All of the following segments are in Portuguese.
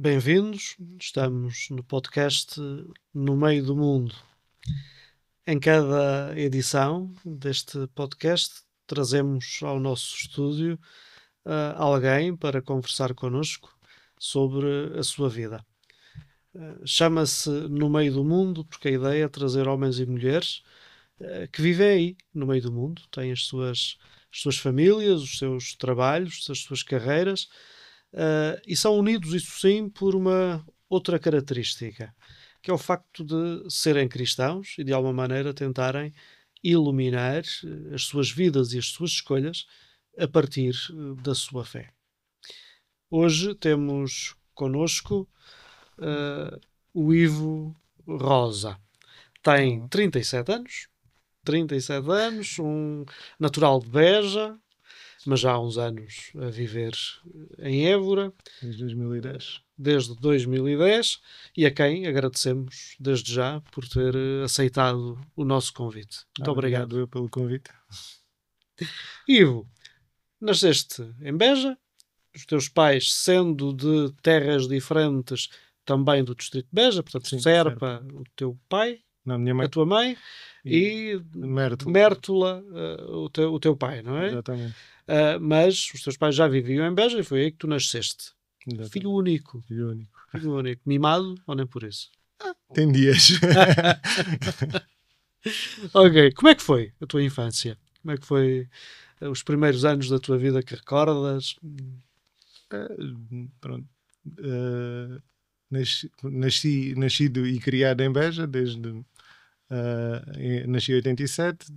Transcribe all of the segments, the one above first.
Bem-vindos, estamos no podcast No Meio do Mundo. Em cada edição deste podcast trazemos ao nosso estúdio alguém para conversar connosco sobre a sua vida. Chama-se No Meio do Mundo porque a ideia é trazer homens e mulheres que vivem aí, no meio do mundo, têm as suas famílias, os seus trabalhos, as suas carreiras, e são unidos, isso sim, por uma outra característica, que é o facto de serem cristãos e de alguma maneira tentarem iluminar as suas vidas e as suas escolhas a partir da sua fé. Hoje temos connosco o Ivo Rosa. Tem 37 anos, um natural de Beja, mas já há uns anos a viver em Évora. Desde 2010, e a quem agradecemos desde já por ter aceitado o nosso convite. Muito obrigado. Obrigado eu pelo convite. Ivo, nasceste em Beja, os teus pais sendo de terras diferentes também do distrito de Beja, portanto, sim, Serpa, o teu pai, não, minha mãe, a tua mãe, e Mértola, o teu pai, não é? Exatamente. Mas os teus pais já viviam em Beja e foi aí que tu nasceste. Exatamente. Filho único. Mimado ou nem por isso? Tem dias. Ok. Como é que foi a tua infância? Como é que foi os primeiros anos da tua vida que recordas? Pronto. Nascido e criado em Beja nasci em 87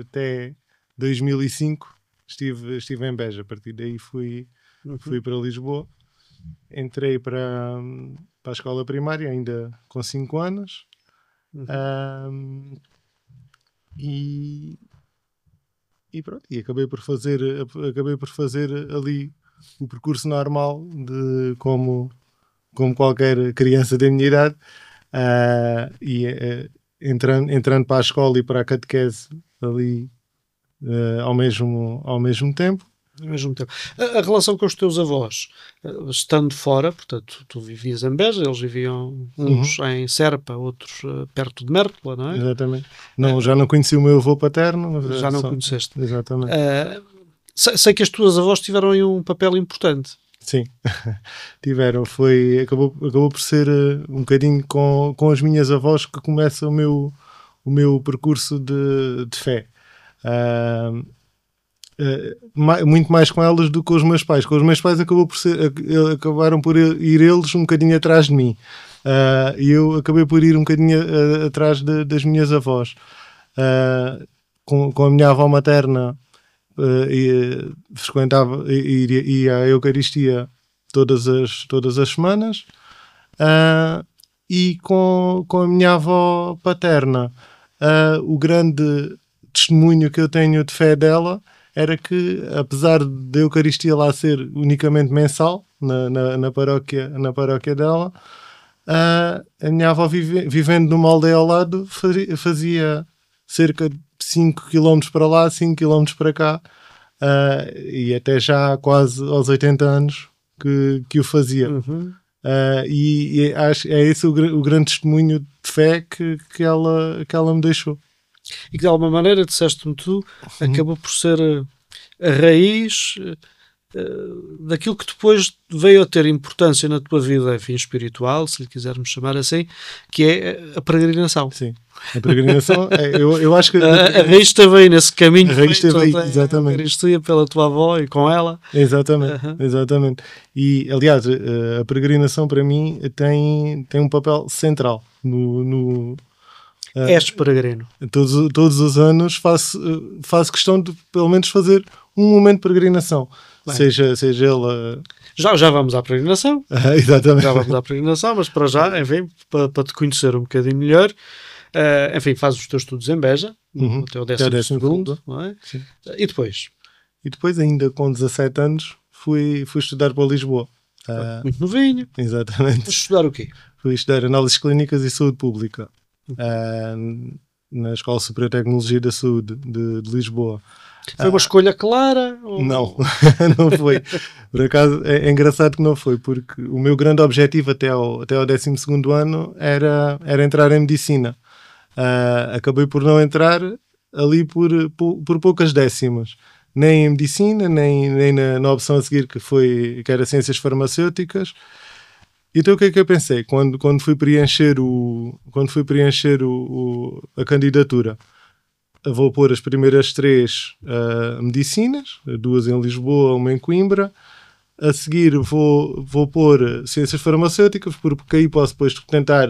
até 2005 estive em Beja. A partir daí fui para Lisboa. Entrei para a escola primária ainda com 5 anos. E pronto, e acabei por fazer ali o percurso normal de como qualquer criança da minha idade, entrando para a escola e para a catequese ali ao mesmo tempo. Ao mesmo tempo. A relação com os teus avós, estando fora, portanto, tu vivias em Beja, eles viviam uns em Serpa, outros perto de Mértola, não é? Exatamente. Não, já não conheci o meu avô paterno. Já não conheceste. Exatamente. Sei que as tuas avós tiveram aí um papel importante. Sim, tiveram. Acabou por ser um bocadinho com as minhas avós que começa o meu percurso de fé. Muito mais com elas do que com os meus pais. Com os meus pais acabaram por ir eles um bocadinho atrás de mim. E eu acabei por ir um bocadinho atrás das minhas avós. Com a minha avó materna, frequentava ia à Eucaristia todas as semanas. E com a minha avó paterna, o grande testemunho que eu tenho de fé dela era que, apesar da Eucaristia lá ser unicamente mensal, na paróquia dela, a minha avó, vivendo numa aldeia ao lado, fazia cerca de 5 km para lá, 5 km para cá, e até já quase aos 80 anos que o fazia. E acho é esse o grande testemunho de fé que ela me deixou. E que de alguma maneira, disseste-me tu, acabou por ser a raiz daquilo que depois veio a ter importância na tua vida, enfim, espiritual, se lhe quisermos chamar assim, que é a peregrinação. Sim, a peregrinação, eu acho que... A raiz esteve aí nesse caminho. A raiz esteve aí, exatamente. A Eucaristia pela tua avó e com ela. Exatamente. E, aliás, a peregrinação para mim tem um papel central no És peregrino. Todos os anos faço questão de pelo menos fazer um momento de peregrinação. Bem, seja ele... Já vamos à peregrinação. Exatamente. Já vamos à peregrinação, mas para já, enfim, para te conhecer um bocadinho melhor, enfim, fazes os teus estudos em Beja, até o 12º, não é? Sim. E depois? E depois, ainda com 17 anos, fui estudar para Lisboa. Muito novinho. Exatamente. Mas estudar o quê? Fui estudar análises clínicas e saúde pública. Na Escola Superior de Tecnologia da Saúde de Lisboa. Foi uma escolha clara? Ou... Não, não foi. Por acaso, é engraçado que não foi, porque o meu grande objetivo até ao 12º ano era entrar em medicina. Acabei por não entrar ali por poucas décimas. Nem em medicina, nem na opção a seguir, que era ciências farmacêuticas. Então o que é que eu pensei? Quando fui preencher a candidatura, vou pôr as primeiras 3 medicinas, 2 em Lisboa, 1 em Coimbra. A seguir vou pôr ciências farmacêuticas, porque aí posso depois tentar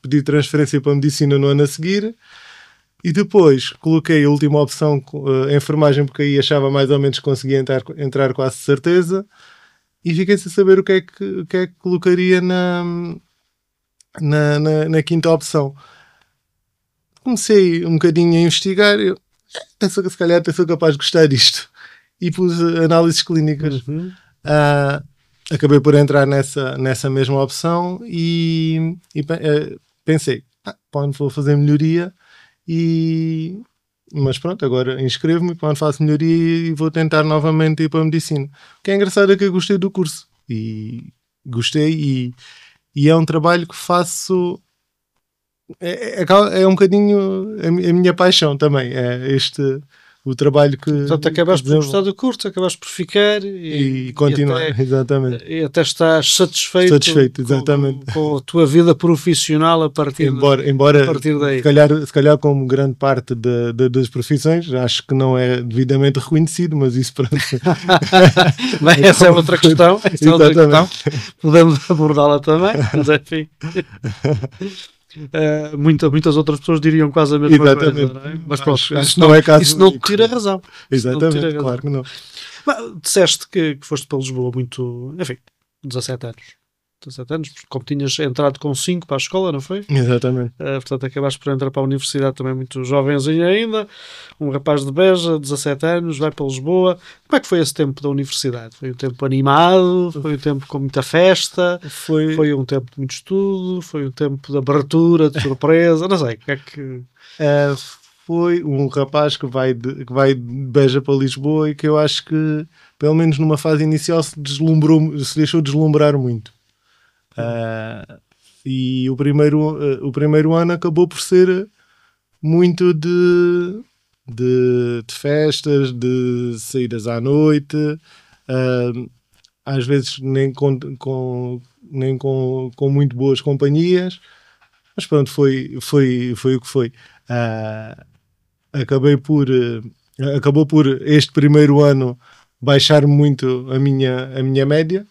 pedir transferência para a medicina no ano a seguir. E depois coloquei a última opção, a enfermagem, porque aí achava mais ou menos que conseguia entrar quase certeza. E fiquei sem saber o que é que colocaria na quinta opção. Comecei um bocadinho a investigar. Se calhar até sou capaz de gostar disto. E pus análises clínicas. Acabei por entrar nessa mesma opção e pensei, para onde vou fazer melhoria? Mas pronto, agora inscrevo-me, para onde faço melhoria e vou tentar novamente ir para a medicina. O que é engraçado é que eu gostei do curso. E gostei e é um trabalho que faço... É um bocadinho a minha paixão também. É o trabalho que... Portanto, acabaste por gostar do curso, acabaste por ficar e continuar, exatamente. E até estás satisfeito exatamente. Com a tua vida profissional a partir daí. Se calhar como grande parte das profissões, acho que não é devidamente reconhecido, mas isso pronto. Bem, essa é outra questão. Podemos abordá-la também, mas enfim. Muitas outras pessoas diriam quase a mesma coisa, não é? Mas pronto, isso não te tira razão. Exatamente, claro que não. Mas, disseste que foste para Lisboa muito, enfim, 17 anos. 17 anos, como tinhas entrado com 5 para a escola, não foi? Exatamente. Portanto, acabaste por entrar para a universidade também muito jovenzinho ainda. Um rapaz de Beja, 17 anos, vai para Lisboa. Como é que foi esse tempo da universidade? Foi um tempo animado? Foi um tempo com muita festa? Foi um tempo de muito estudo? Foi um tempo de abertura, de surpresa? Não sei, o que é que... Foi um rapaz que vai de Beja para Lisboa e que eu acho que, pelo menos numa fase inicial, se deixou deslumbrar muito. E o primeiro ano acabou por ser muito de festas, de saídas à noite, às vezes nem com muito boas companhias, mas pronto, foi o que foi. Acabou por este primeiro ano baixar muito a minha média,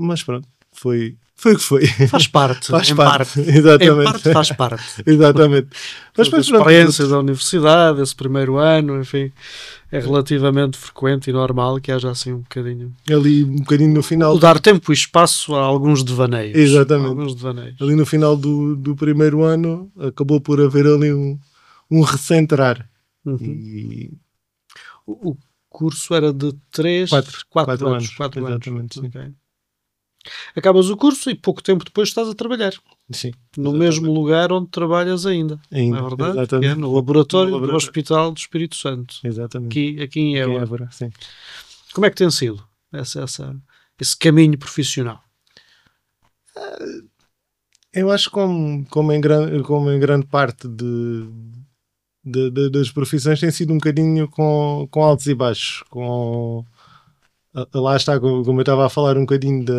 mas pronto, foi o que foi. Faz parte. Exatamente. Em parte faz parte. Exatamente. Mas a experiência da universidade, esse primeiro ano, enfim, é relativamente frequente e normal que haja assim um bocadinho... Ali, um bocadinho no final... Dar tempo e espaço a alguns devaneios. Exatamente. Ali no final do primeiro ano, acabou por haver ali um recentrar. E... O curso era de 4 anos. 4 anos. Exatamente, sim. Okay. Acabas o curso e pouco tempo depois estás a trabalhar. Sim. No mesmo lugar onde trabalhas ainda. Não é verdade? Exatamente. É no laboratório do Hospital do Espírito Santo. Exatamente. Aqui em Évora. Sim. Como é que tem sido esse caminho profissional? Eu acho que como em grande parte das profissões tem sido um bocadinho com altos e baixos, lá está, como eu estava a falar um bocadinho do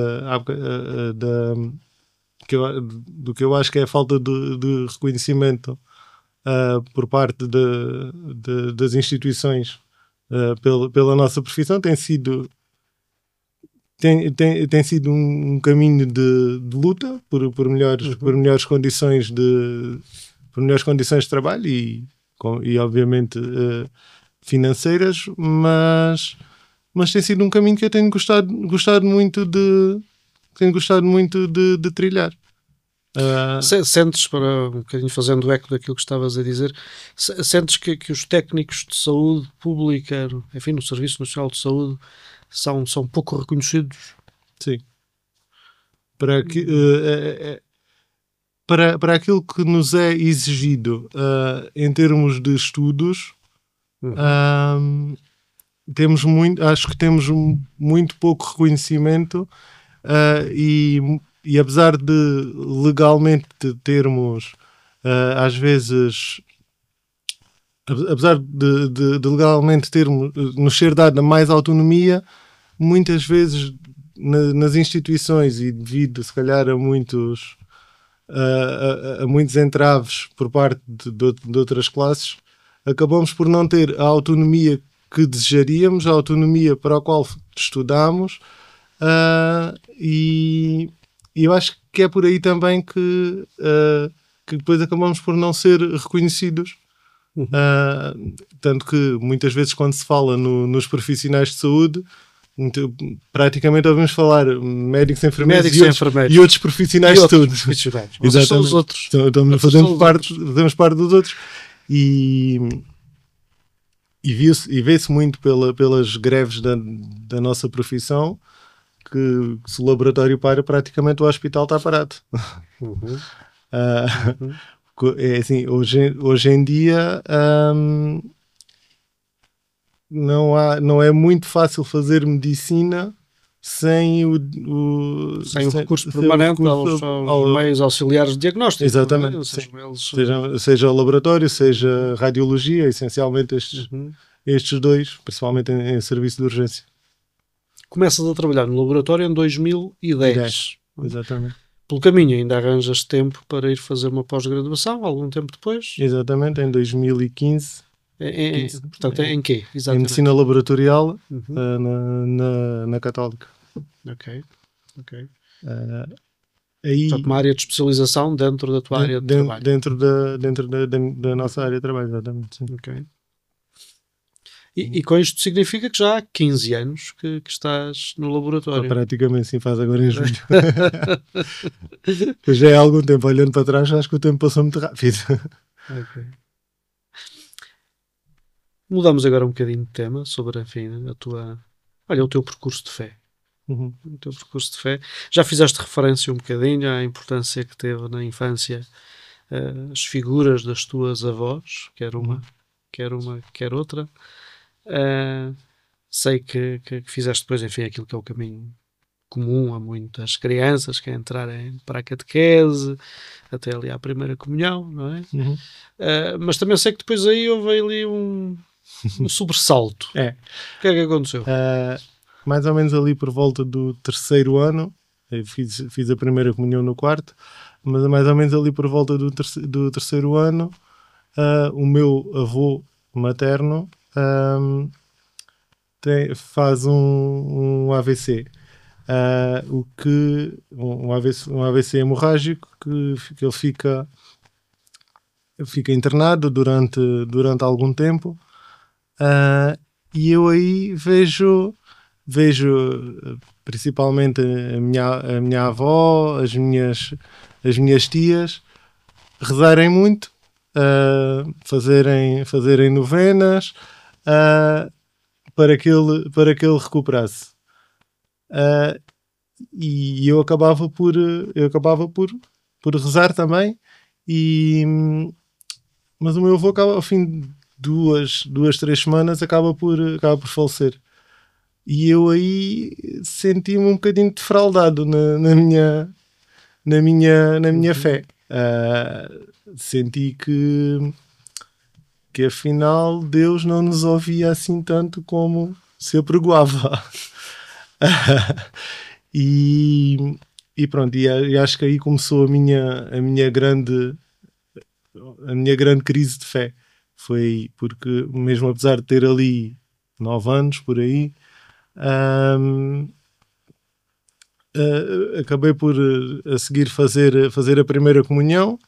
que eu acho que é a falta de reconhecimento por parte das instituições pela nossa profissão. Tem sido um caminho de luta por melhores condições de trabalho e obviamente financeiras, mas tem sido um caminho que eu tenho gostado muito de trilhar. Sentes, para um bocadinho fazendo eco daquilo que estavas a dizer, sentes que os técnicos de saúde pública, enfim, no Serviço Nacional de Saúde, são pouco reconhecidos? Sim. para aquilo que nos é exigido em termos de estudos, acho que temos muito pouco reconhecimento e apesar de legalmente termos às vezes, apesar de legalmente termos nos ser dada mais autonomia, muitas vezes nas instituições e devido se calhar a muitos entraves por parte de outras classes, acabamos por não ter a autonomia que desejaríamos, a autonomia para a qual estudamos, e eu acho que é por aí também que depois acabamos por não ser reconhecidos. Tanto que muitas vezes quando se fala nos profissionais de saúde, praticamente ouvimos falar médicos, enfermeiros e outros profissionais de saúde. Exatamente. São os outros. Fazemos parte dos outros. E vê-se muito pelas greves da nossa profissão que se o laboratório para, praticamente o hospital está parado. É assim, hoje em dia não é muito fácil fazer medicina sem o recurso permanente aos meios auxiliares de diagnóstico. Exatamente. Seja o laboratório, seja radiologia, essencialmente estes dois, principalmente em serviço de urgência. Começas a trabalhar no laboratório em 2010. Exatamente. Pelo caminho ainda arranjas tempo para ir fazer uma pós-graduação, algum tempo depois? Exatamente, em 2015. Portanto, em quê? Exatamente. Em medicina laboratorial, na Católica. Ok. Aí, portanto, uma área de especialização dentro da tua área de trabalho. Dentro da nossa área de trabalho, exatamente. Sim. Ok. E com isto significa que já há 15 anos que estás no laboratório. Praticamente, sim, faz agora em julho. Pois já é há algum tempo, olhando para trás, acho que o tempo passou muito rápido. Ok. Mudamos agora um bocadinho de tema sobre, enfim, o teu percurso de fé. O teu percurso de fé. Já fizeste referência um bocadinho à importância que teve na infância as figuras das tuas avós, quer uma, quer outra. Sei que fizeste depois, enfim, aquilo que é o caminho comum a muitas crianças, que é entrarem para a catequese, até ali à primeira comunhão, não é? Mas também sei que depois aí houve ali um sobressalto. O que é que aconteceu? Mais ou menos ali por volta do terceiro ano, eu fiz a primeira comunhão no quarto, mas mais ou menos ali por volta do terceiro ano, o meu avô materno faz um AVC. Um AVC hemorrágico que ele fica internado durante algum tempo, e eu aí vejo principalmente a minha avó, as minhas tias rezarem muito, fazerem novenas para que ele recuperasse. E eu acabava por rezar também, mas o meu avô ao fim de 2-3 semanas acaba por falecer. E eu aí senti-me um bocadinho defraudado na minha fé. Senti que afinal Deus não nos ouvia assim tanto como se apregoava. E pronto, e acho que aí começou a minha grande crise de fé. Foi porque, mesmo apesar de ter ali 9 anos por aí, acabei por a seguir fazer a primeira comunhão,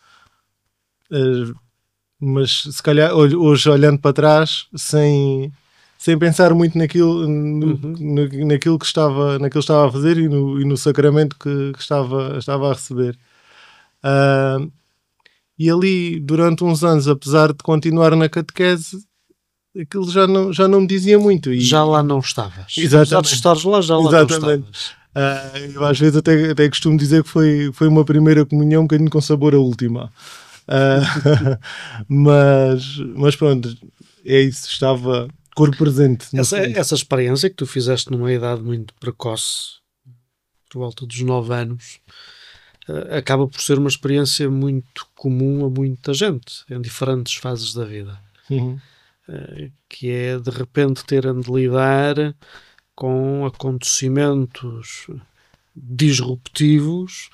mas se calhar hoje, olhando para trás, sem pensar muito naquilo que estava a fazer e no sacramento que estava a receber. E ali, durante uns anos, apesar de continuar na catequese, aquilo já não me dizia muito. Já lá não estavas. Exatamente. Apesar de estares lá, já lá não estavas. Eu às vezes até costumo dizer que foi uma primeira comunhão um bocadinho com sabor a última. Mas pronto, é isso, estava corpo presente. Essa experiência que tu fizeste numa idade muito precoce, por volta dos 9 anos, acaba por ser uma experiência muito comum a muita gente, em diferentes fases da vida. Uhum. Que é, de repente, terem de lidar com acontecimentos disruptivos,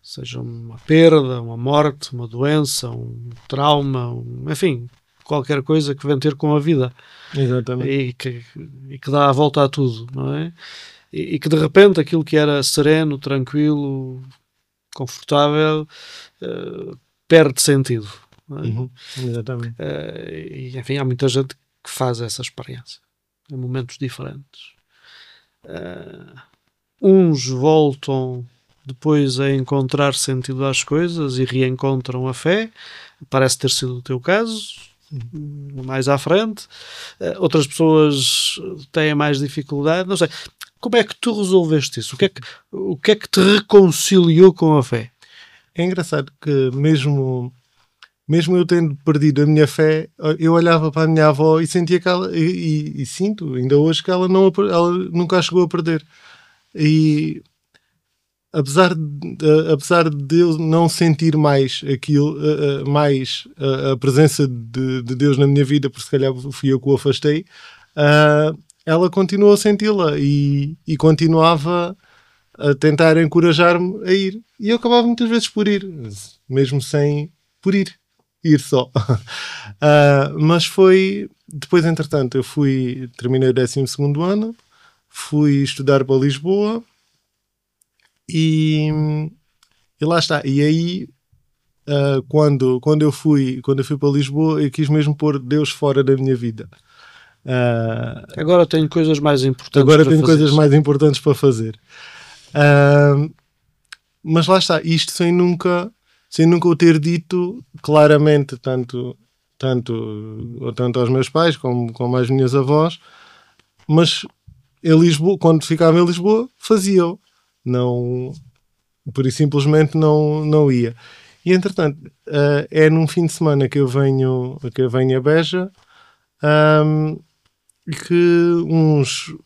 seja uma perda, uma morte, uma doença, um trauma, enfim, qualquer coisa que vem ter com a vida. Exatamente. E que dá a volta a tudo, não é? E que de repente aquilo que era sereno, tranquilo, confortável, perde sentido. Não é? Uhum. Exatamente. E enfim, há muita gente que faz essa experiência em momentos diferentes. Uns voltam depois a encontrar sentido às coisas e reencontram a fé, parece ter sido o teu caso, mais à frente. Outras pessoas têm mais dificuldade, não sei. Como é que tu resolveste isso? O que é que te reconciliou com a fé? É engraçado que mesmo eu tendo perdido a minha fé, eu olhava para a minha avó e sentia que ela, e sinto ainda hoje que ela nunca a chegou a perder. E apesar de eu não sentir mais aquilo, mais a presença de Deus na minha vida, porque se calhar fui eu que o afastei, ela continuou a senti-la e continuava a tentar encorajar-me a ir. E eu acabava muitas vezes por ir, mesmo sem por ir só. Mas foi depois, entretanto, terminei o 12º ano, fui estudar para Lisboa e lá está. E aí, quando eu fui para Lisboa, eu quis mesmo pôr Deus fora da minha vida. Agora tenho coisas mais importantes para fazer. Mas lá está, isto sem nunca o ter dito claramente, tanto aos meus pais como às minhas avós, mas em Lisboa, quando ficava em Lisboa, fazia-o. Não, por isso simplesmente não ia. E entretanto, é num fim de semana que eu venho a Beja, que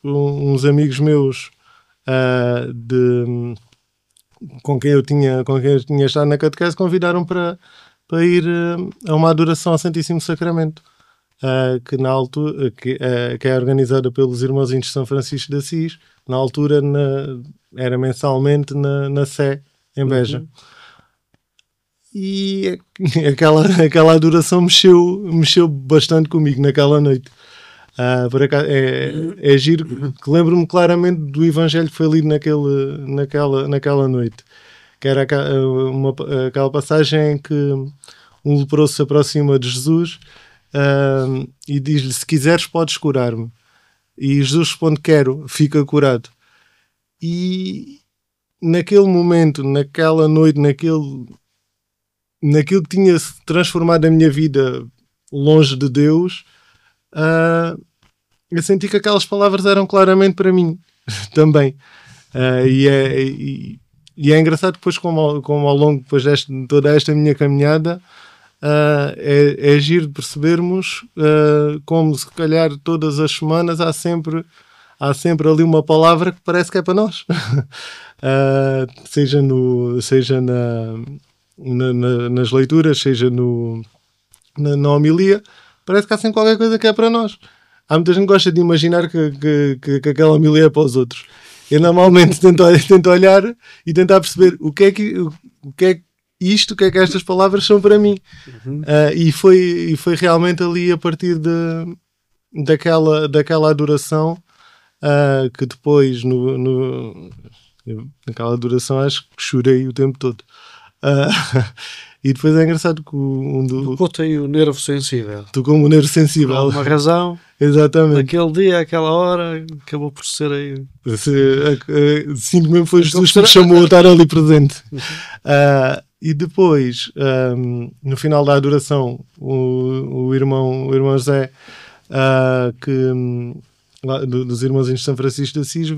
uns amigos meus com quem eu tinha estado na catequese convidaram para ir a uma adoração ao Santíssimo Sacramento, que na altura que é organizada pelos Irmãozinhos de São Francisco de Assis. Na altura era mensalmente na Sé, em Beja. Uhum. E aquela adoração mexeu bastante comigo naquela noite. Por acaso, é giro, que lembro-me claramente do Evangelho que foi lido naquela noite, que era aquela passagem em que um leproso se aproxima de Jesus e diz-lhe: se quiseres podes curar-me. E Jesus responde: quero, fica curado. E naquele momento, naquela noite, naquilo que tinha se transformado a minha vida longe de Deus, eu senti que aquelas palavras eram claramente para mim também. E é engraçado depois como ao longo depois de toda esta minha caminhada, é giro de percebermos como se calhar todas as semanas há sempre ali uma palavra que parece que é para nós. Seja nas leituras, seja na homilia, parece que há sempre qualquer coisa que é para nós. Há muita gente que gosta de imaginar que aquela homilia é para os outros. Eu normalmente tento olhar e tentar perceber o que é que estas palavras são para mim. Uhum. E foi realmente ali a partir daquela adoração que depois naquela adoração acho que chorei o tempo todo. E depois é engraçado que Tocou-te o nervo sensível. Tocou-me o nervo sensível. Por uma razão. Exatamente. Naquele dia, aquela hora, acabou por ser aí. Sinto mesmo foi Jesus que me chamou a estar ali presente. E depois, no final da adoração, o irmão José, lá dos Irmãozinhos de São Francisco de Assis, eu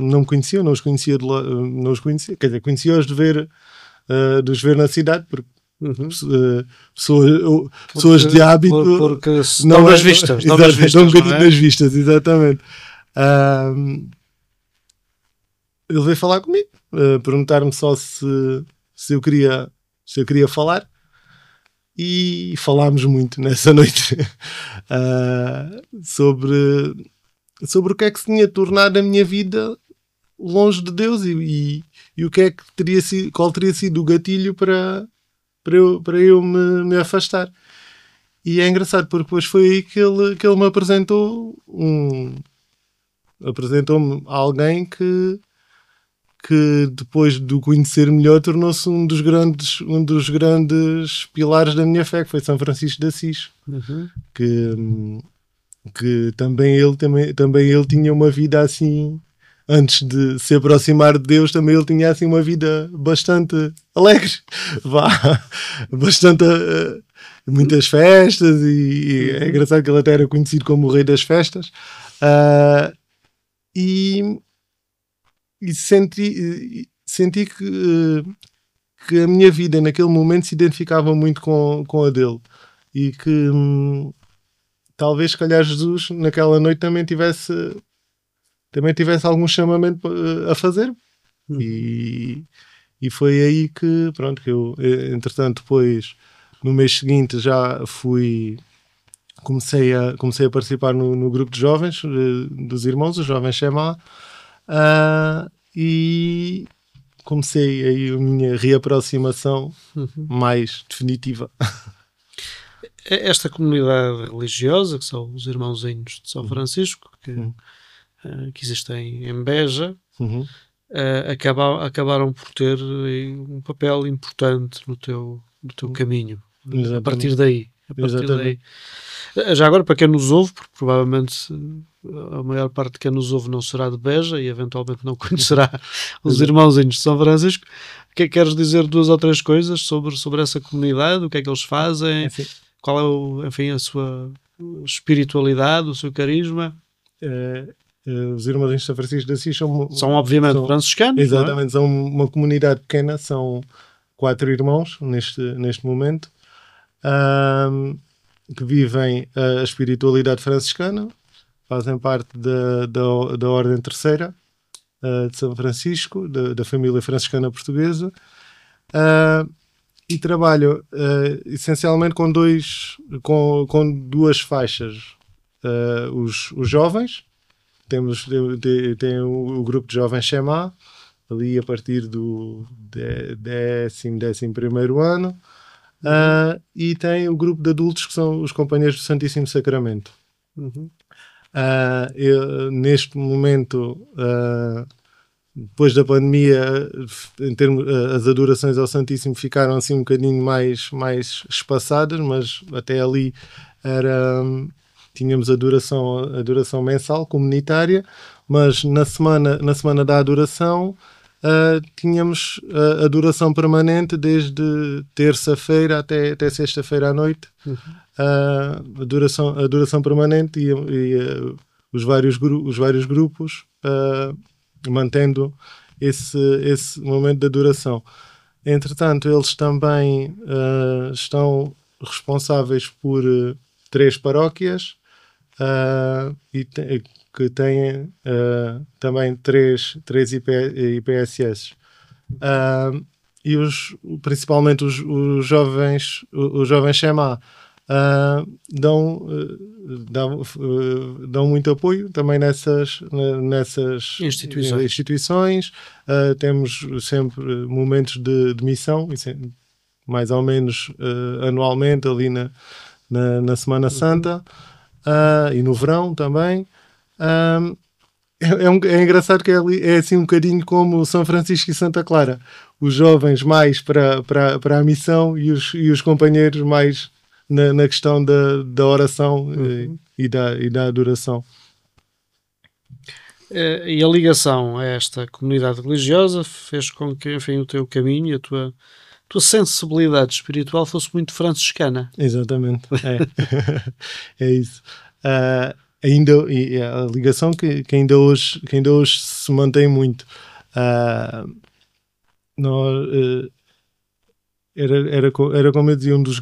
não me conhecia, não os conhecia, não os conhecia, quer dizer, conhecia-os de os ver na cidade, porque pessoas de hábito porque dão nas vistas, dão um bocadinho nas vistas, exatamente. Ele veio falar comigo, perguntar-me só se eu queria falar, e falámos muito nessa noite sobre o que é que se tinha tornado a minha vida longe de Deus e o que é que qual teria sido o gatilho para eu me afastar. E é engraçado porque depois foi aí que ele me apresentou-me a alguém que depois de o conhecer melhor tornou-se um dos grandes pilares da minha fé, que foi São Francisco de Assis, que também ele tinha uma vida assim, antes de se aproximar de Deus, também ele tinha assim uma vida bastante alegre, bastante muitas festas, e é engraçado que ele até era conhecido como o rei das festas, e senti que a minha vida naquele momento se identificava muito com a dele, e que talvez, se calhar, Jesus naquela noite também tivesse algum chamamento a fazer. E foi aí que, pronto, que eu, entretanto, depois, no mês seguinte, já comecei a participar no grupo de jovens dos irmãos, os jovens Shema, e comecei aí a minha reaproximação mais definitiva. Esta comunidade religiosa, que são os Irmãozinhos de São Francisco, que existem em Beja, acabaram por ter um papel importante no teu caminho. Exatamente. A partir daí. Já agora, para quem nos ouve, porque provavelmente a maior parte de quem nos ouve não será de Beja e eventualmente não conhecerá os Irmãozinhos de São Francisco, queres dizer 2 ou 3 coisas sobre essa comunidade? O que é que eles fazem? Qual é a sua espiritualidade, o seu carisma? Os Irmãozinhos de São Francisco de Assis são obviamente franciscanos. Exatamente, são uma comunidade pequena, são 4 irmãos neste momento, que vivem a espiritualidade franciscana, fazem parte da Ordem Terceira de São Francisco, da família franciscana portuguesa, e trabalham essencialmente com 2 faixas. Os jovens, tem o grupo de jovens Shema, ali a partir do 11º ano, e tem o grupo de adultos, que são os companheiros do Santíssimo Sacramento. Neste momento, depois da pandemia, as adorações ao Santíssimo ficaram assim um bocadinho mais espaçadas, mas até ali tínhamos adoração mensal, comunitária, mas na semana da adoração tínhamos a adoração permanente desde terça-feira até sexta-feira à noite. Adoração permanente e os vários grupos mantendo esse momento de adoração. Entretanto, eles também estão responsáveis por 3 paróquias que têm também 3 IPSS. E principalmente os jovens Shema dão muito apoio também nessas instituições. Temos sempre momentos de missão, mais ou menos anualmente, ali na Semana Santa, e no verão também. É engraçado que é assim um bocadinho como São Francisco e Santa Clara, os jovens mais para a missão e os companheiros mais na questão da oração e da adoração. E a ligação a esta comunidade religiosa fez com que, enfim, o teu caminho e a tua sensibilidade espiritual fosse muito franciscana. Exatamente, é isso. a ligação que ainda hoje se mantém muito. Nós, era como eu dizia, um dos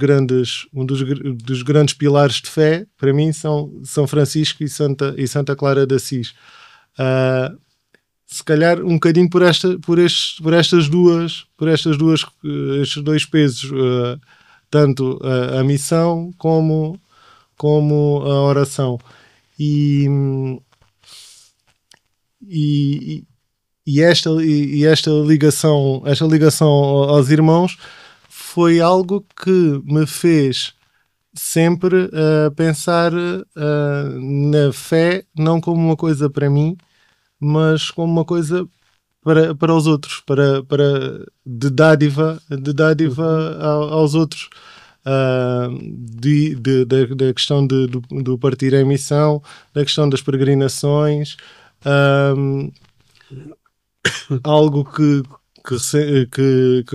grandes pilares de fé para mim são São Francisco e Santa Clara de Assis. Se calhar um bocadinho por estes dois pesos, tanto a missão como a oração. E esta ligação aos irmãos foi algo que me fez sempre pensar na fé não como uma coisa para mim, mas como uma coisa para os outros, de dádiva aos outros. Da questão do partir em missão, da questão das peregrinações, algo que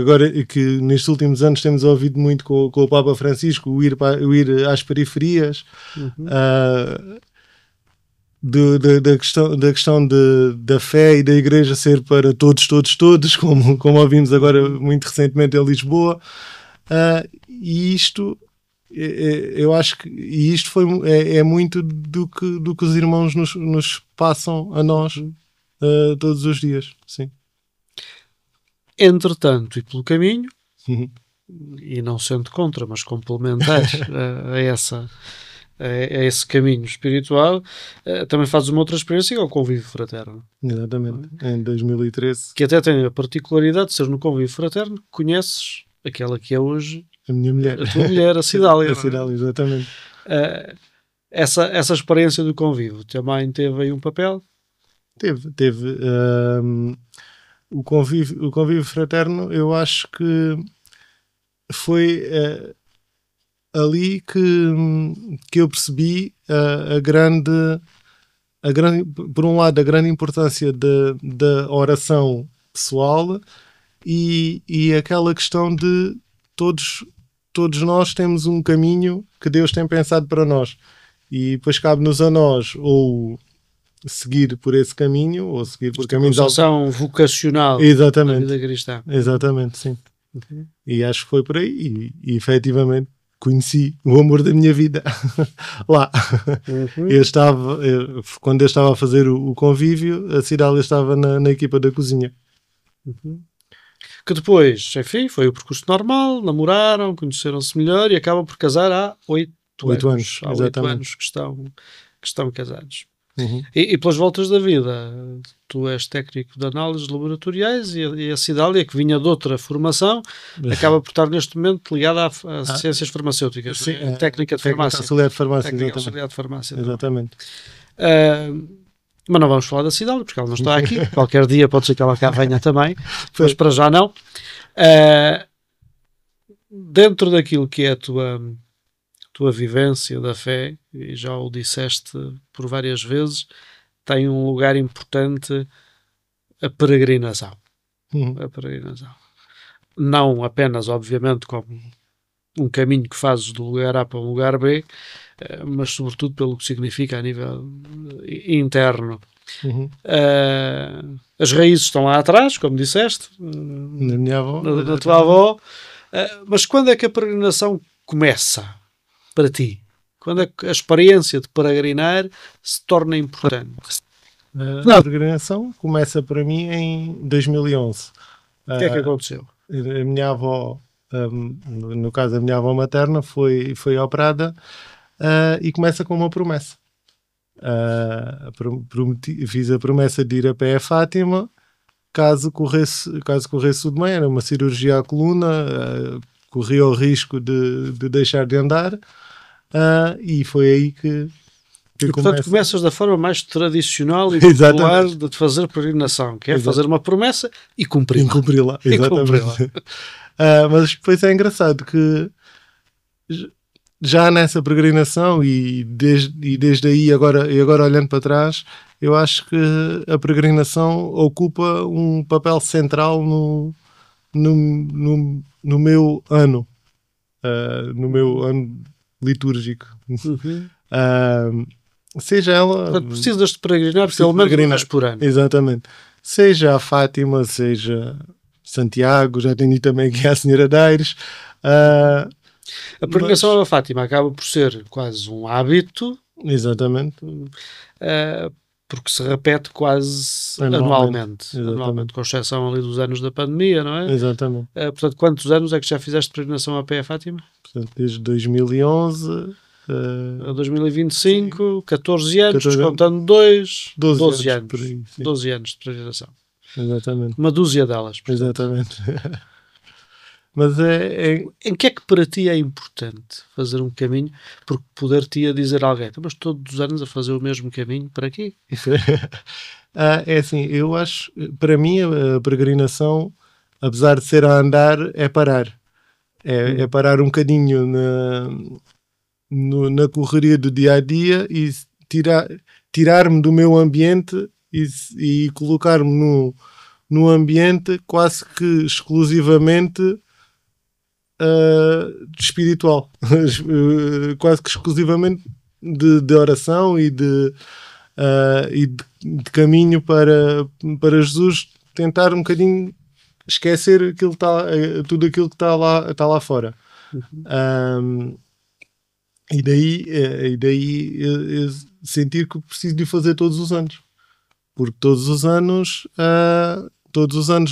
agora, que nestes últimos anos temos ouvido muito com o Papa Francisco, o ir às periferias, da questão da fé e da igreja ser para todos, como ouvimos agora muito recentemente em Lisboa. E isto, eu acho que isto é muito do que os irmãos nos passam a nós todos os dias. Sim. Entretanto, e pelo caminho, e não sendo contra, mas complementar a esse caminho espiritual, também fazes uma outra experiência que é o convívio fraterno. Exatamente, em 2013. Que até tem a particularidade de ser no convívio fraterno que conheces aquela que é hoje a minha mulher. A tua mulher, a Cidália. A Cidália, exatamente. Essa experiência do convívio também teve aí um papel? Teve. O convívio fraterno, eu acho que foi ali que eu percebi por um lado, a grande importância da oração pessoal e aquela questão de todos nós temos um caminho que Deus tem pensado para nós, e depois cabe-nos a nós ou seguir por esse caminho ou seguir por caminhos vocacional. Exatamente. Da vida cristã. Exatamente, sim. E acho que foi por aí e efetivamente conheci o amor da minha vida lá. Quando eu estava a fazer o convívio, a Cidália estava na equipa da cozinha. Que depois, enfim, foi o percurso normal, namoraram, conheceram-se melhor e acabam por casar há 8 anos. Há 8 anos que estão casados. E pelas voltas da vida, tu és técnico de análises laboratoriais e a Cidália, que vinha de outra formação, acaba por estar neste momento ligada a ciências farmacêuticas. Sim, técnica de farmácia. Auxiliar de farmácia. Técnica auxiliar de farmácia. Exatamente. Mas não vamos falar da Cidália, porque ela não está aqui. Qualquer dia pode ser que ela cá venha também, mas para já não. Dentro daquilo que é a tua vivência da fé, e já o disseste por várias vezes, tem um lugar importante a peregrinação. A peregrinação. Não apenas, obviamente, como um caminho que fazes do lugar A para um lugar B, mas sobretudo pelo que significa a nível interno. As raízes estão lá atrás, como disseste, na minha avó, na tua avó, mas quando é que a peregrinação começa para ti? Quando é que a experiência de peregrinar se torna importante? A peregrinação começa para mim em 2011. O que é que aconteceu? A minha avó, no caso a minha avó materna, foi operada e começa com uma promessa. Fiz a promessa de ir a pé a Fátima caso corresse tudo bem. Era uma cirurgia à coluna, corria o risco de deixar de andar, e foi aí que portanto começas da forma mais tradicional e popular de fazer peregrinação, que é fazer uma promessa e cumpri-la. Exatamente. Mas depois é engraçado que já nessa peregrinação e desde aí, agora olhando para trás, eu acho que a peregrinação ocupa um papel central no meu ano, no meu ano litúrgico. seja ela... Portanto, precisas de peregrinar Preciso pelo menos uma peregrinar. vez por ano. Exatamente. Seja a Fátima, seja Santiago, já tenho também aqui a Senhora de Aires. A peregrinação a Fátima acaba por ser quase um hábito, Exatamente. porque se repete quase Anualmente. anualmente, com exceção ali dos anos da pandemia, não é? Exatamente. Portanto, quantos anos é que já fizeste peregrinação a pé a Fátima? Portanto, desde 2011 A 2025, 14 anos, 14 descontando 12 anos. por aí, sim. 12 anos de peregrinação. Exatamente. Uma dúzia delas. Portanto. Exatamente. Mas Em que é que para ti é importante fazer um caminho? Porque poder-te dizer a alguém, mas todos os anos a fazer o mesmo caminho, para quê? É assim, eu acho, para mim a peregrinação, apesar de ser a andar, é parar. É parar um bocadinho na correria do dia a dia e tirar-me do meu ambiente e colocar-me no ambiente quase que exclusivamente espiritual, quase que exclusivamente de oração e de caminho para Jesus, tentar um bocadinho esquecer tudo aquilo que está lá fora. E daí eu sentir que preciso de o fazer todos os anos, porque todos os anos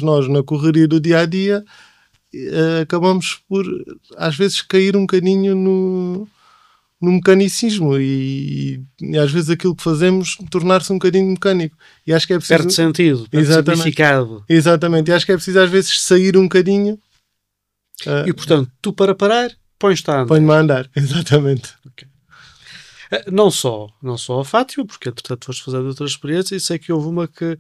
nós na correria do dia a dia acabamos por às vezes cair um bocadinho no mecanicismo e às vezes aquilo que fazemos tornar-se um bocadinho mecânico e acho que é preciso... Perde sentido, perde significado. Exatamente, e acho que é preciso às vezes sair um bocadinho e portanto tu para parar pões-te a andar. Põe-me a andar, exatamente. Okay. Não só a Fátima, porque entretanto foste fazendo outras experiências e sei que houve uma que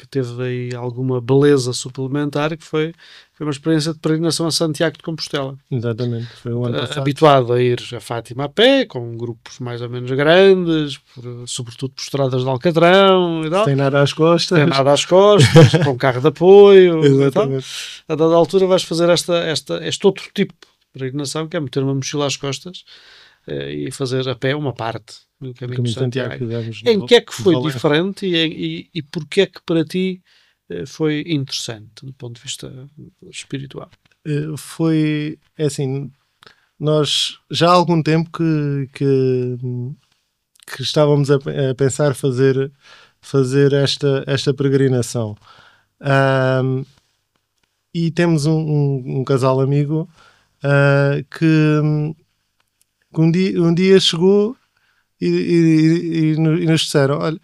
teve aí alguma beleza suplementar, que foi uma experiência de peregrinação a Santiago de Compostela. Exatamente, foi o ano passado. Habituado a ir a Fátima a pé, com grupos mais ou menos grandes, sobretudo por estradas de Alcatrão e tal. Sem nada às costas. Com carro de apoio. Exatamente. A dada altura vais fazer este outro tipo de peregrinação, que é meter uma mochila às costas e fazer a pé uma parte do caminho de Santiago. Em que é que foi diferente e porquê é que para ti foi interessante do ponto de vista espiritual? Foi, assim, nós já há algum tempo que estávamos a pensar fazer esta peregrinação. E temos um casal amigo que um dia chegou e nos disseram: olha,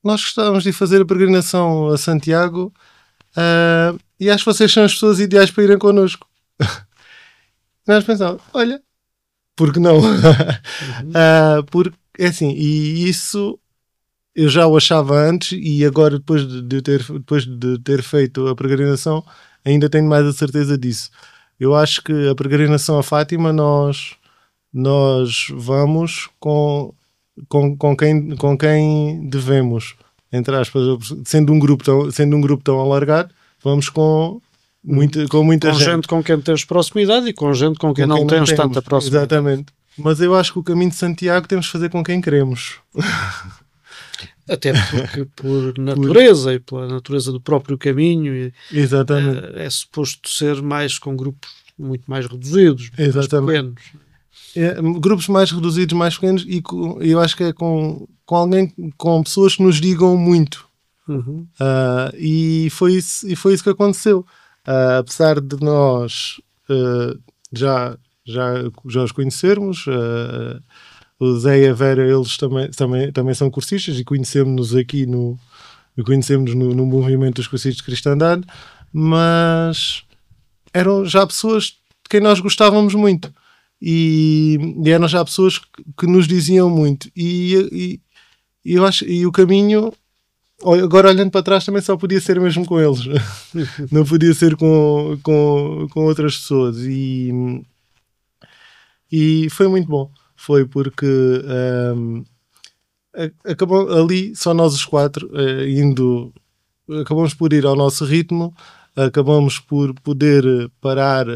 nós gostávamos de fazer a peregrinação a Santiago e acho que vocês são as pessoas ideais para irem connosco. Nós pensámos: olha, por que não? Porque, é assim, e isso eu já o achava antes e agora depois de ter feito a peregrinação ainda tenho mais a certeza disso. Eu acho que a peregrinação a Fátima nós vamos com quem devemos, entre aspas, sendo um grupo tão alargado, vamos com muita gente com quem tens proximidade e com gente com quem não tens tanta proximidade. Exatamente. Mas eu acho que o caminho de Santiago temos de fazer com quem queremos. Até porque por natureza e pela natureza do próprio caminho exatamente. É suposto ser mais com grupos muito mais reduzidos, exatamente. Mais pequenos. Grupos mais reduzidos, mais pequenos, e eu acho que é com alguém, com pessoas que nos digam muito. E foi isso que aconteceu. Apesar de nós já os conhecermos, o Zé e a Vera, eles também são cursistas e conhecemos-nos aqui no movimento dos cursistas de cristandade, mas eram já pessoas de quem nós gostávamos muito e eram já pessoas que nos diziam muito e eu acho, e o caminho agora olhando para trás também só podia ser mesmo com eles. Não podia ser com outras pessoas e foi muito bom. Foi porque acabou ali só nós os quatro acabamos por ir ao nosso ritmo, acabamos por poder parar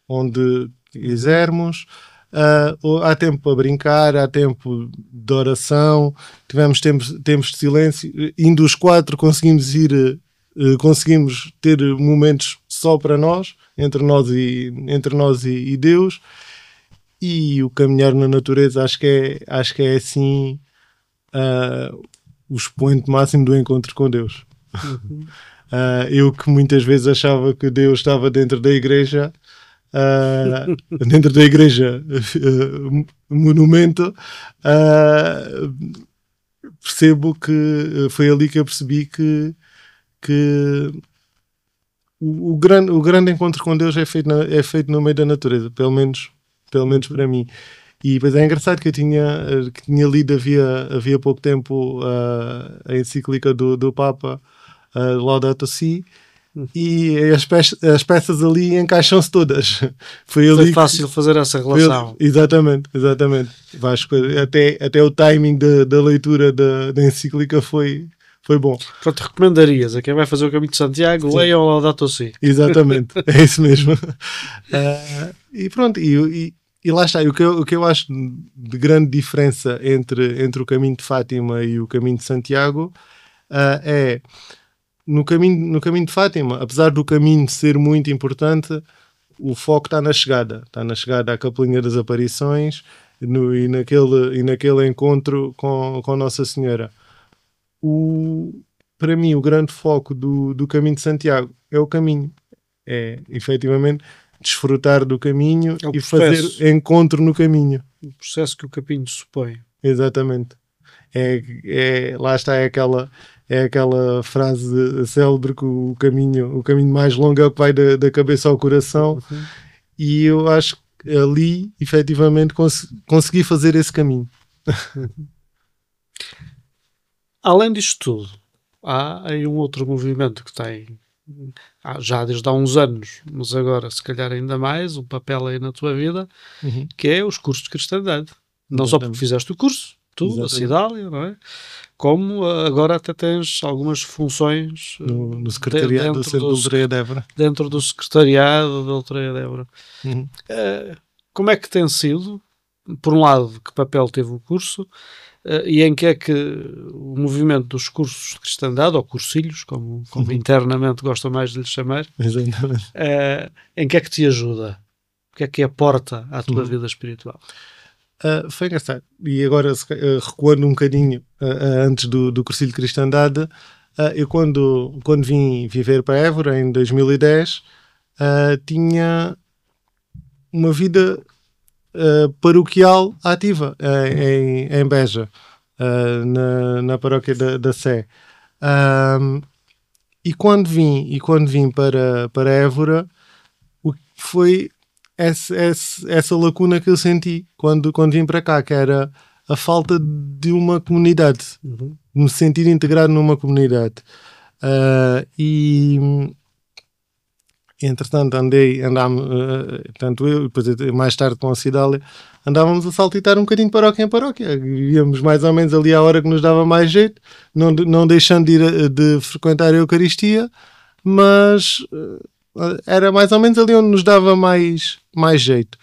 onde quisermos, há tempo para brincar, há tempo de oração, tivemos tempos de silêncio, indo os 4 conseguimos ter momentos só para nós, entre nós e Deus. E o caminhar na natureza acho que é assim o expoente máximo do encontro com Deus. Uhum. Eu que muitas vezes achava que Deus estava dentro da igreja, dentro da igreja monumento, percebo que foi ali que eu percebi que o grande encontro com Deus é feito no meio da natureza, pelo menos para mim. E depois é engraçado que eu tinha lido havia pouco tempo a encíclica do Papa, Laudato Si, e as peças ali encaixam-se todas. Foi fácil fazer essa relação. Exatamente. Até o timing da leitura da encíclica foi bom. Portanto, recomendarias a quem vai fazer o Caminho de Santiago, Sim. leiam o Laudato Si. Exatamente, é isso mesmo. E pronto, e lá está. O que eu acho de grande diferença entre o Caminho de Fátima e o Caminho de Santiago é no caminho de Fátima, apesar do caminho ser muito importante, o foco está na chegada à Capelinha das Aparições e naquele encontro com Nossa Senhora. Para mim, o grande foco do Caminho de Santiago é o caminho, é efetivamente desfrutar do caminho e fazer encontro no caminho. O processo que o caminho supõe. Exatamente. Lá está, é aquela frase célebre que o caminho mais longo é o que vai da cabeça ao coração. Uhum. E eu acho que ali, efetivamente, consegui fazer esse caminho. Além disto tudo, há aí um outro movimento que tem, já desde há uns anos, mas agora se calhar ainda mais, um papel aí na tua vida, que é os cursos de cristandade. Não só porque fizeste o curso, tu, a Cidália, não é? Como agora até tens algumas funções no secretariado do Centro de Doutoria de Évora. Dentro do secretariado da Doutoria de Évora. Como é que tem sido? Por um lado, que papel teve o curso? E em que é que o movimento dos cursos de cristandade, ou cursilhos, como internamente gostam mais de lhes chamar, em que é que te ajuda? O que é que aporta à tua vida espiritual? Foi engraçado. E agora, recuando um bocadinho antes do cursilho de cristandade, eu quando vim viver para Évora, em 2010, tinha uma vida paroquial ativa em Beja, na paróquia da Sé. E quando vim para Évora, foi essa lacuna que eu senti quando vim para cá, que era a falta de uma comunidade, me sentir integrado numa comunidade. E entretanto tanto eu, depois mais tarde com a Cidália, andávamos a saltitar um bocadinho de paróquia em paróquia, íamos mais ou menos ali à hora que nos dava mais jeito, não deixando de frequentar a Eucaristia, mas era mais ou menos ali onde nos dava mais jeito.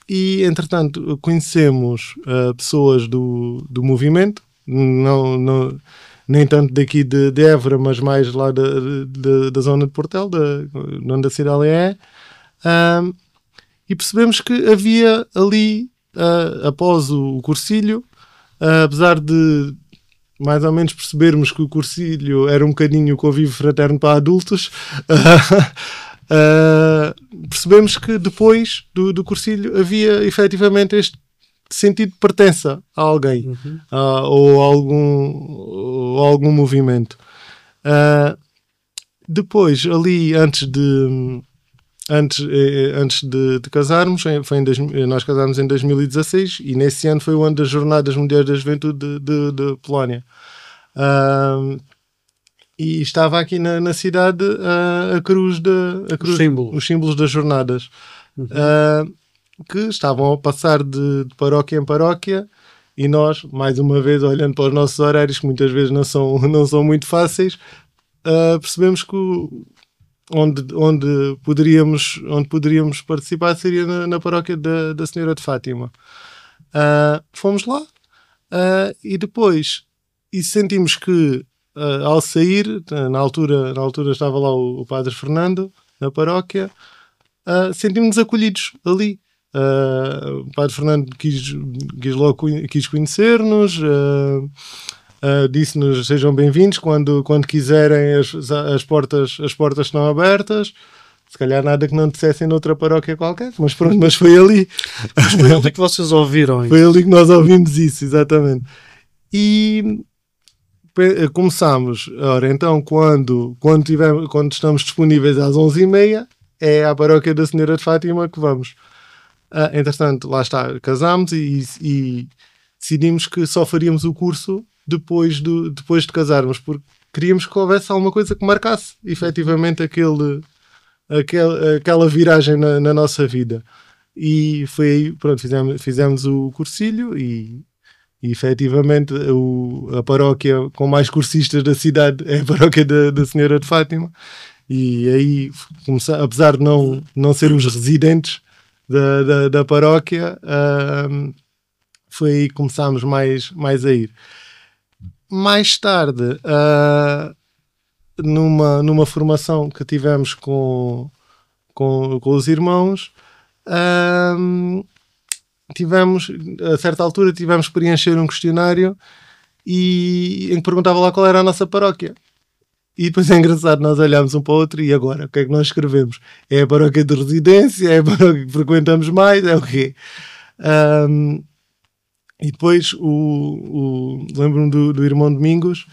E entretanto conhecemos pessoas do movimento, nem tanto daqui de Évora, mas mais lá da zona de Portel, onde a Cidália é. E percebemos que havia ali, após o cursilho, apesar de mais ou menos percebermos que o cursilho era um bocadinho o convívio fraterno para adultos, percebemos que depois do cursilho havia efetivamente este sentido de pertença a alguém, ou algum movimento. Depois, ali antes de casarmos, nós casámos em 2016 e nesse ano foi o ano das Jornadas Mundiais da Juventude de Polónia. E estava aqui na cidade a cruz, os símbolos das jornadas, que estavam a passar de paróquia em paróquia, e nós, mais uma vez, olhando para os nossos horários, que muitas vezes não são muito fáceis, percebemos que onde poderíamos participar seria na paróquia da Senhora de Fátima. Fomos lá e depois sentimos que ao sair, na altura estava lá o Padre Fernando na paróquia, sentimos-nos acolhidos ali. O Padre Fernando quis conhecer-nos, disse-nos sejam bem-vindos quando quiserem, as portas estão abertas. Se calhar nada que não dissessem noutra paróquia qualquer, mas pronto, mas foi ali. Foi ali que vocês ouviram isso. Foi ali que nós ouvimos isso, exatamente. E começámos, então, quando estamos disponíveis às 11h30, é à paróquia da Senhora de Fátima que vamos. Entretanto, lá está, casámos e decidimos que só faríamos o curso depois de casarmos, porque queríamos que houvesse alguma coisa que marcasse efetivamente aquela viragem na nossa vida. E foi aí, pronto, fizemos o cursilho e efetivamente a paróquia com mais cursistas da cidade é a paróquia da Senhora de Fátima. E aí, apesar de não sermos residentes da paróquia, foi aí que começámos mais a ir. Mais tarde, numa formação que tivemos com os irmãos, a certa altura tivemos que preencher um questionário em que perguntava lá qual era a nossa paróquia. E depois é engraçado, nós olhámos um para o outro e agora, o que é que nós escrevemos? É a paróquia de residência? É a paróquia que frequentamos mais? É o quê? E depois lembro-me do irmão Domingos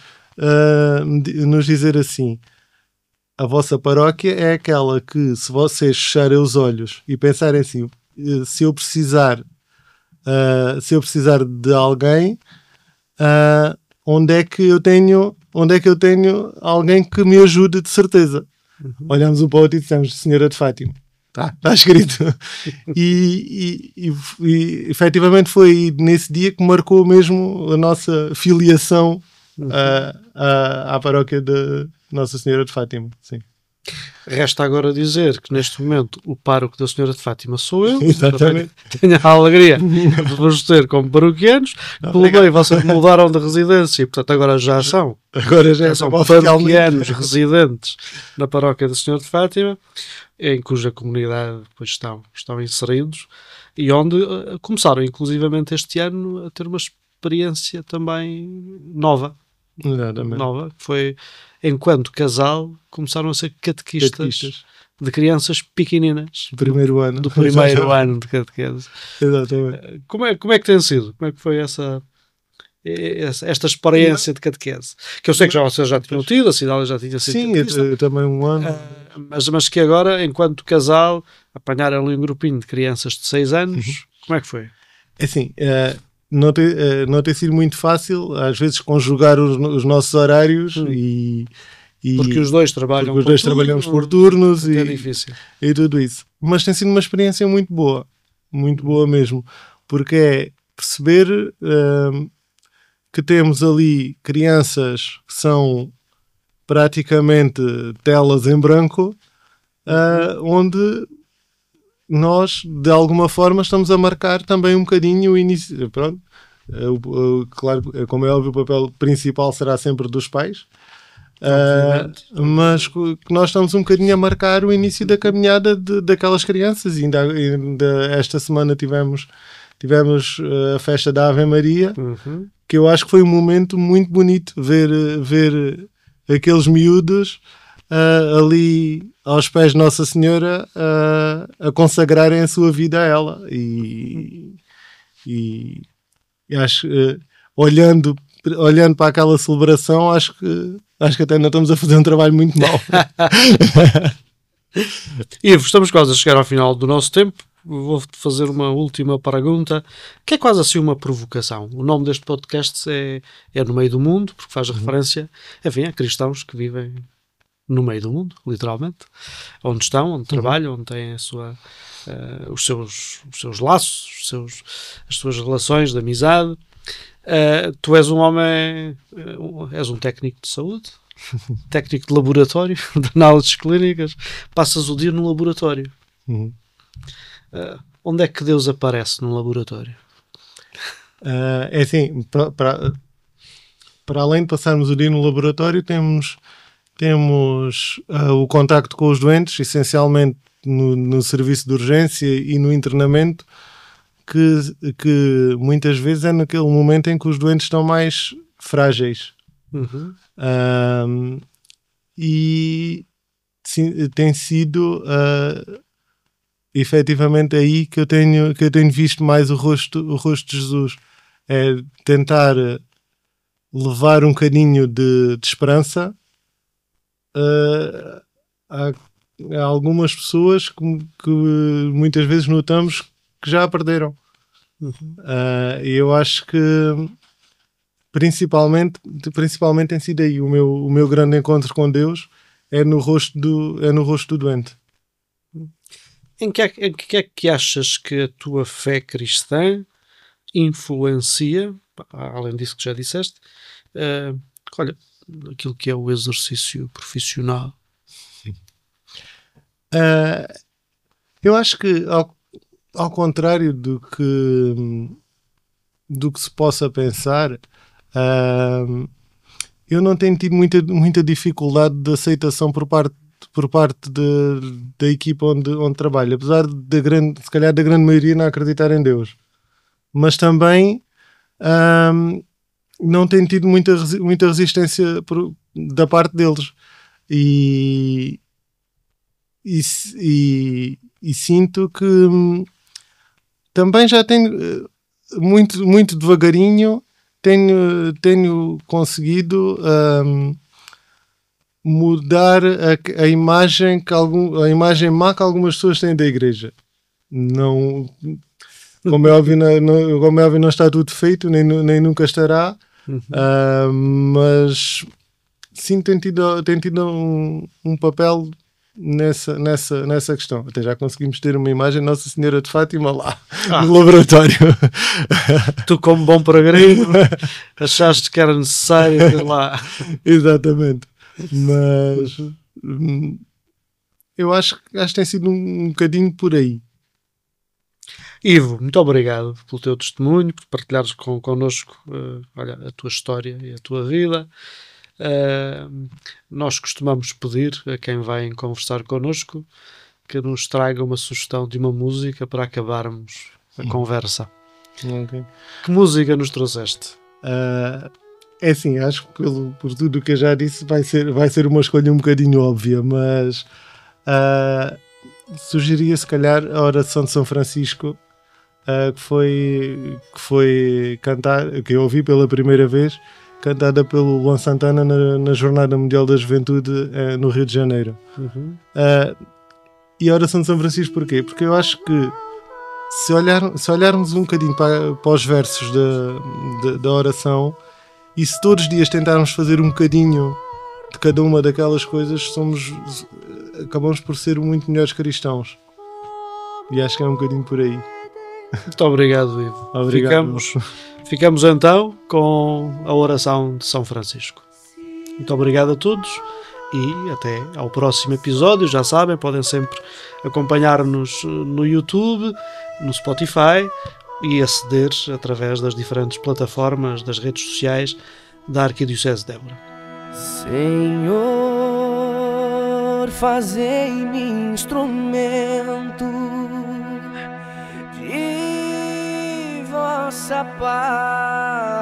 nos dizer assim: a vossa paróquia é aquela que, se vocês fecharem os olhos e pensarem assim, se eu precisar de alguém, onde é que eu tenho alguém que me ajude de certeza? Olhamos um para o outro e dissemos Senhora de Fátima. Está escrito. E efetivamente foi nesse dia que marcou mesmo a nossa filiação à paróquia de Nossa Senhora de Fátima. Sim. Resta agora dizer que neste momento o pároco da Senhora de Fátima sou eu. Exatamente. Tenho a alegria de vos ter como paroquianos. Pelo bem, vocês mudaram de residência e portanto agora já são paroquianos residentes na paróquia da Senhora de Fátima, em cuja comunidade depois estão inseridos e onde começaram inclusivamente este ano a ter uma experiência também nova. Exatamente. Nova, que foi enquanto casal começaram a ser catequistas de crianças pequeninas do primeiro ano de catequese. Exatamente. Como é que tem sido? Como é que foi esta experiência de catequese? Que eu sei que vocês já tinham tido, a Cidália já tinha sido. Sim, eu também um ano. Mas que agora, enquanto casal, apanharam ali um grupinho de crianças de 6 anos. Como é que foi? Assim, não tem sido muito fácil, às vezes, conjugar os nossos horários porque os dois trabalham trabalhamos por turnos é difícil. E tudo isso. Mas tem sido uma experiência muito boa mesmo, porque é perceber que temos ali crianças que são praticamente telas em branco, onde nós, de alguma forma, estamos a marcar também um bocadinho o início. Pronto. Claro, como é óbvio, o papel principal será sempre dos pais, mas que nós estamos um bocadinho a marcar o início da caminhada daquelas crianças. E ainda esta semana tivemos a festa da Ave Maria, que eu acho que foi um momento muito bonito ver aqueles miúdos ali aos pés de Nossa Senhora a consagrarem a sua vida a ela e acho olhando para aquela celebração acho que até ainda estamos a fazer um trabalho muito mau. Ivo, estamos quase a chegar ao final do nosso tempo. Vou-te fazer uma última pergunta, que é quase assim uma provocação. O nome deste podcast é No Meio do Mundo, porque faz referência, enfim, a cristãos que vivem no meio do mundo, literalmente, onde estão, onde trabalham, onde têm os seus laços, as suas relações de amizade. Tu és um homem, és um técnico de saúde, técnico de laboratório, de análises clínicas, passas o dia no laboratório. Onde é que Deus aparece no laboratório? É assim, para além de passarmos o dia no laboratório, temos o contacto com os doentes, essencialmente no serviço de urgência e no internamento, que muitas vezes é naquele momento em que os doentes estão mais frágeis. E tem sido efetivamente aí que eu tenho visto mais o rosto de Jesus. É tentar levar um bocadinho de esperança a algumas pessoas que muitas vezes notamos que já a perderam. E eu acho que principalmente tem sido aí o meu grande encontro com Deus, é no rosto do doente. Em que é que achas que a tua fé cristã influencia, além disso que já disseste, olha, aquilo que é o exercício profissional? Eu acho que ao contrário do que se possa pensar, eu não tenho tido muita dificuldade de aceitação por parte da equipa onde trabalho, apesar se calhar da grande maioria não acreditar em Deus, mas também não tenho tido muita resistência da parte deles, e sinto que também já tenho muito devagarinho tenho conseguido mudar a imagem má que algumas pessoas têm da igreja. Não, como é óbvio, não está tudo feito, nem nunca estará. Mas sim, tem tido um papel nessa questão. Até já conseguimos ter uma imagem de Nossa Senhora de Fátima lá no laboratório. Tu, como bom peregrino, achaste que era necessário ter lá. Exatamente. Mas eu acho que tem sido um bocadinho por aí. Ivo, muito obrigado pelo teu testemunho, por partilhares connosco olha, a tua história e a tua vida. Nós costumamos pedir a quem vem conversar connosco que nos traga uma sugestão de uma música para acabarmos a conversa. Okay. Que música nos trouxeste? É assim, acho que por tudo o que eu já disse vai ser uma escolha um bocadinho óbvia, mas sugeria se calhar a oração de São Francisco, que foi cantar, que eu ouvi pela primeira vez, cantada pelo Luan Santana na Jornada Mundial da Juventude no Rio de Janeiro. E a oração de São Francisco porquê? Porque eu acho que se olharmos um bocadinho para os versos da oração, e se todos os dias tentarmos fazer um bocadinho de cada uma daquelas coisas, acabamos por ser muito melhores cristãos. E acho que é um bocadinho por aí. Muito obrigado, Ivo. Obrigado. Ficamos então com a oração de São Francisco. Muito obrigado a todos e até ao próximo episódio. Já sabem, podem sempre acompanhar-nos no YouTube, no Spotify e aceder através das diferentes plataformas das redes sociais da Arquidiocese de Évora. Senhor, fazei-me instrumento de vossa paz.